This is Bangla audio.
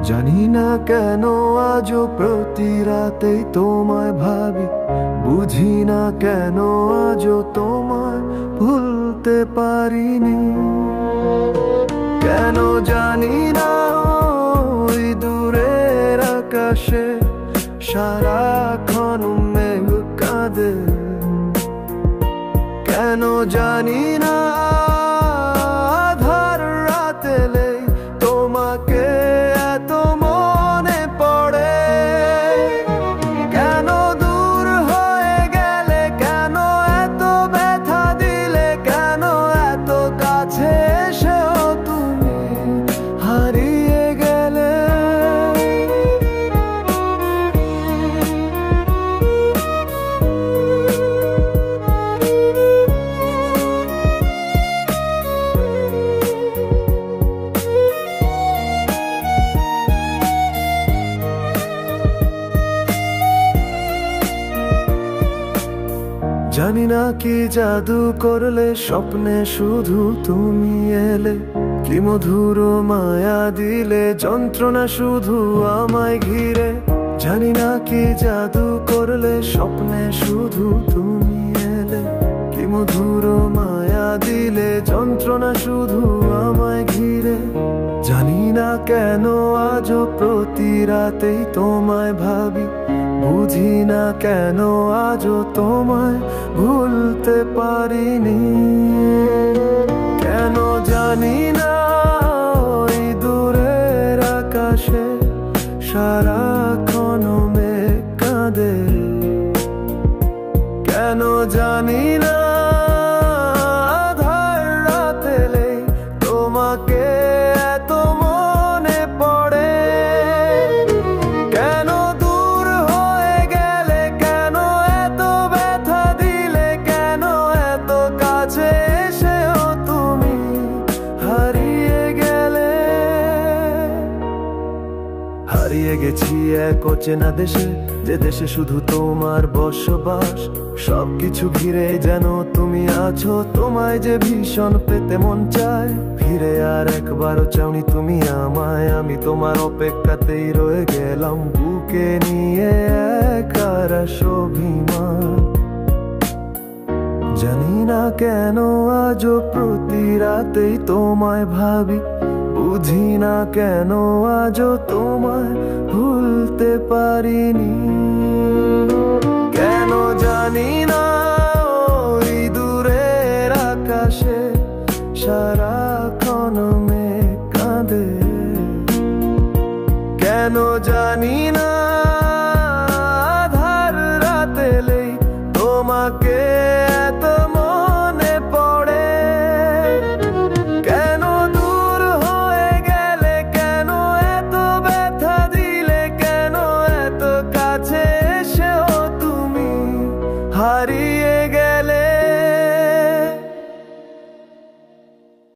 জানি না কেন আজও প্রতি রাতেই তোমায় ভাবি, বুঝি না কেন আজও তোমায় ভুলতে পারিনি। কেন জানি না ওই দূরের আকাশে সারাক্ষণ মেঘ কাঁদে। কেন জানি না আধার রাতে তোমাকে এত মনে পড়ে। কেন দূর হয়ে গেলে, কেন এত ব্যথা দিলে, কেন এত কাছে এসেও তুমি হারিয়ে গেলে। জানি না কি জাদু করলে স্বপ্নে শুধু তুমি এলে, কি মধুর মায়া দিলে যন্ত্রণা শুধু আমায় ঘিরে। জানি না কি জাদু করলে স্বপ্নে শুধু তুমি এলে, কি মধুর মায়া দিলে যন্ত্রণা শুধু আমায় ঘিরে। জানি না কেন আজও প্রতি রাতেই তোমায় ভাবি, বুঝি না কেন আজও তোমায় ভুলতে পারিনি। কেন জানি না ওই দূরের আকাশে সারাক্ষণ মেঘ কাঁদে। কেন জানি না আধার রাতে তোমাকে এত মনে পড়ে। কেন দূর হয়ে গেলে, কেন এত ব্যথা দিলে, কেন এত কাছে এসেও তুমি হারিয়ে গেলে। হারিয়ে গেছি এক অচেনা দেশে, যে দেশে শুধু তোমার বসবাস। সবকিছু ঘিরে যেন তুমি আছো, তোমায় যে ভীষণ পেতে মন চায়। ফিরে আর একবারও চাওনি তুমি আমায়, আমি তোমার অপেক্ষাতেই রয়ে গেলাম বুকে নিয়ে একার অভিমান। জানি না কেন আজও প্রতি রাতেই তোমায় ভাবি, বুঝি না কেন আজও তোমায় ভুলতে পারিনি। কেন জানি না ওই দূরের আকাশে সারাক্ষণ মেঘ কাঁদে। কেন জানি না